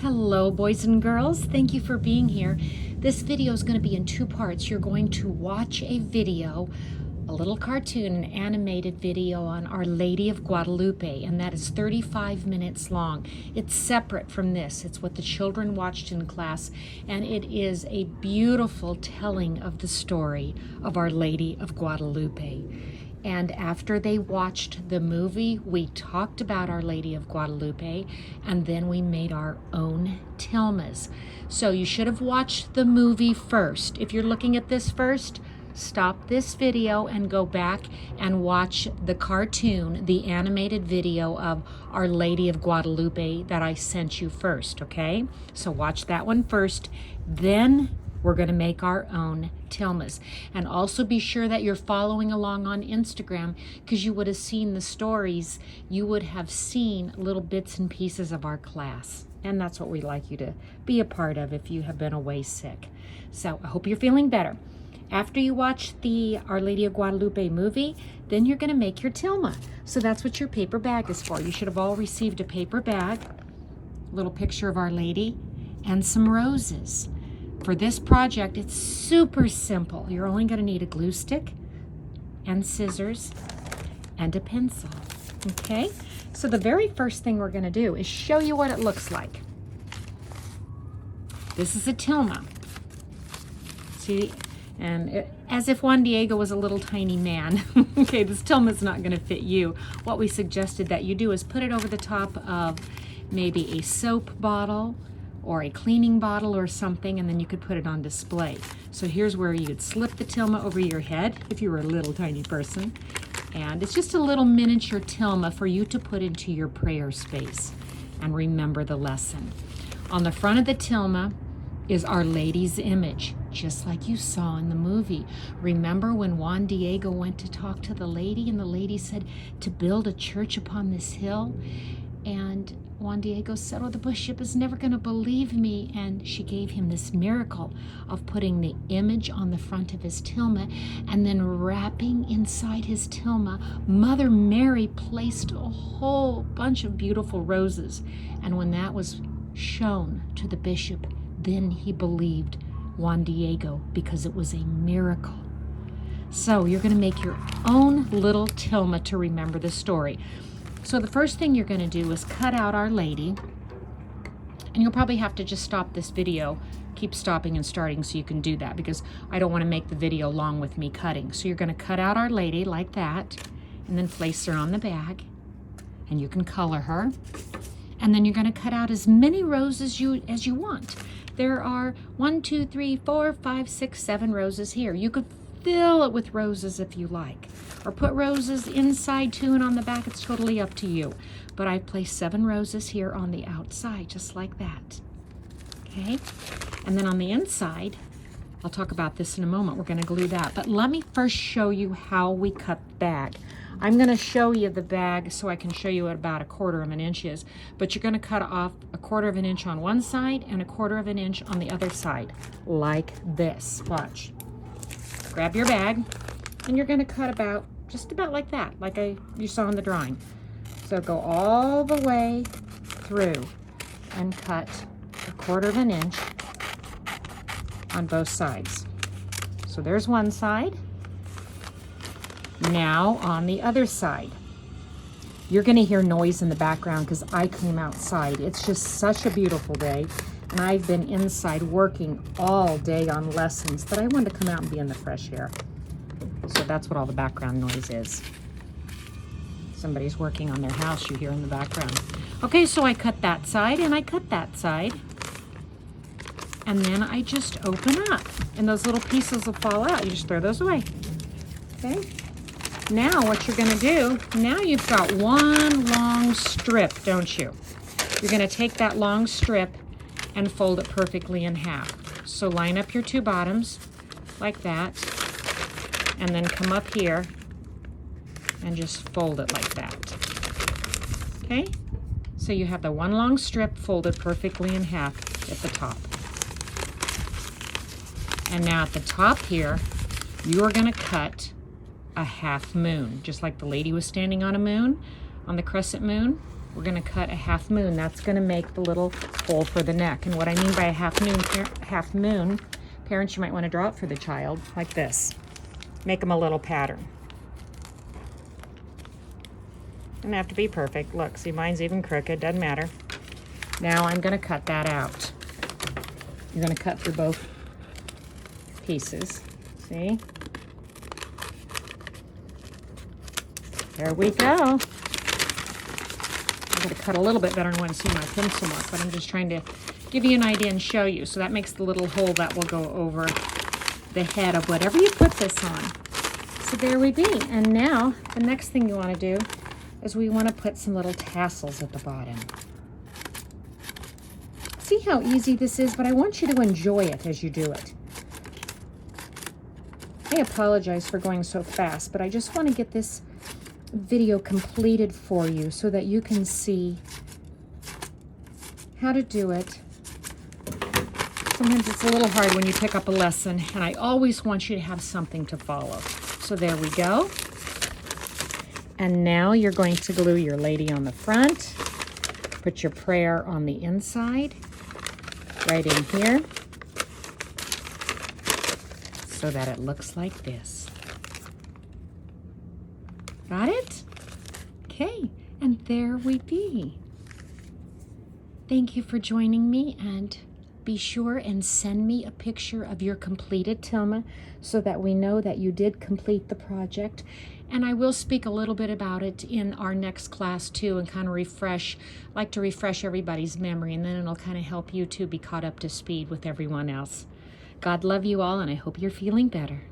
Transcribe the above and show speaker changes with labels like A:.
A: Hello, boys and girls. Thank you for being here. This video is going to be in two parts. You're going to watch a video, a little cartoon, an animated video on Our Lady of Guadalupe, and that is 35 minutes long. It's separate from this. It's what the children watched in class, and it is a beautiful telling of the story of Our Lady of Guadalupe. And after they watched the movie, we talked about Our Lady of Guadalupe, and then we made our own tilmas. So you should have watched the movie first. If you're looking at this first, stop this video and go back and watch the cartoon, the animated video of Our Lady of Guadalupe that I sent you first, okay? So watch that one first, then we're going to make our own tilmas. And also be sure that you're following along on Instagram, because you would have seen the stories. You would have seen little bits and pieces of our class. And that's what we'd like you to be a part of if you have been away sick. So I hope you're feeling better. After you watch the Our Lady of Guadalupe movie, then you're going to make your tilma. So that's what your paper bag is for. You should have all received a paper bag, a little picture of Our Lady, and some roses. For this project, it's super simple. You're only going to need a glue stick and scissors and a pencil. Okay? So the very first thing we're going to do is show you what it looks like. This is a tilma. See? And as if Juan Diego was a little tiny man. Okay, this tilma's not going to fit you. What we suggested that you do is put it over the top of maybe a soap bottle or a cleaning bottle or something, and then you could put it on display. So here's where you'd slip the tilma over your head if you were a little tiny person. And it's just a little miniature tilma for you to put into your prayer space and remember the lesson. On the front of the tilma is Our Lady's image, just like you saw in the movie. Remember when Juan Diego went to talk to the lady, and the lady said to build a church upon this hill? And Juan Diego said, oh, the bishop is never going to believe me. And she gave him this miracle of putting the image on the front of his tilma, and then wrapping inside his tilma, Mother Mary placed a whole bunch of beautiful roses. And when that was shown to the bishop, then he believed Juan Diego, because it was a miracle. So you're going to make your own little tilma to remember the story. So the first thing you're going to do is cut out Our Lady, and you'll probably have to just stop this video, keep stopping and starting so you can do that, because I don't want to make the video long with me cutting. So you're going to cut out Our Lady like that, and then place her on the bag, and you can color her. And then you're going to cut out as many roses as you want. There are 1, 2, 3, 4, 5, 6, 7 roses here. You could fill it with roses if you like, or put roses inside too and on the back. It's totally up to you. But I placed 7 roses here on the outside, just like that. Okay? And then on the inside, I'll talk about this in a moment. We're going to glue that. But let me first show you how we cut the bag. I'm going to show you the bag so I can show you what about 1/4 inch is. But you're going to cut off 1/4 inch on one side and 1/4 inch on the other side, like this. Watch. Grab your bag, and you're going to cut just about like that, like you saw in the drawing. So go all the way through and cut 1/4 inch on both sides. So there's one side. Now on the other side. You're going to hear noise in the background because I came outside. It's just such a beautiful day. And I've been inside working all day on lessons that I wanted to come out and be in the fresh air. So that's what all the background noise is. Somebody's working on their house, you hear in the background. Okay, so I cut that side and I cut that side. And then I just open up. And those little pieces will fall out. You just throw those away. Okay? Now what you're going to do, now you've got one long strip, don't you? You're going to take that long strip and fold it perfectly in half. So line up your 2 bottoms like that, and then come up here and just fold it like that. Okay? So you have the one long strip folded perfectly in half at the top. And now at the top here, you are going to cut a half moon, just like the lady was standing on a moon, on the crescent moon. we're going to cut a half moon. That's going to make the little hole for the neck. And what I mean by a half moon, parents, you might want to draw it for the child like this. Make them a little pattern. Doesn't have to be perfect. Look, see, mine's even crooked. Doesn't matter. Now I'm going to cut that out. You're going to cut through both pieces. See? There we go. I'm going to cut a little bit better. I want to see my pencil mark, but I'm just trying to give you an idea and show you. So that makes the little hole that will go over the head of whatever you put this on. So there we be. And now the next thing you want to do is we want to put some little tassels at the bottom. See how easy this is, but I want you to enjoy it as you do it. I apologize for going so fast, but I just want to get this video completed for you so that you can see how to do it. Sometimes it's a little hard when you pick up a lesson, and I always want you to have something to follow. So there we go. And now you're going to glue your lady on the front. Put your prayer on the inside, right in here, so that it looks like this. Got it? Okay, and there we be. Thank you for joining me, and be sure and send me a picture of your completed Tilma so that we know that you did complete the project. And I will speak a little bit about it in our next class too, and kind of like to refresh everybody's memory, and then it'll kind of help you to be caught up to speed with everyone else. God love you all, and I hope you're feeling better.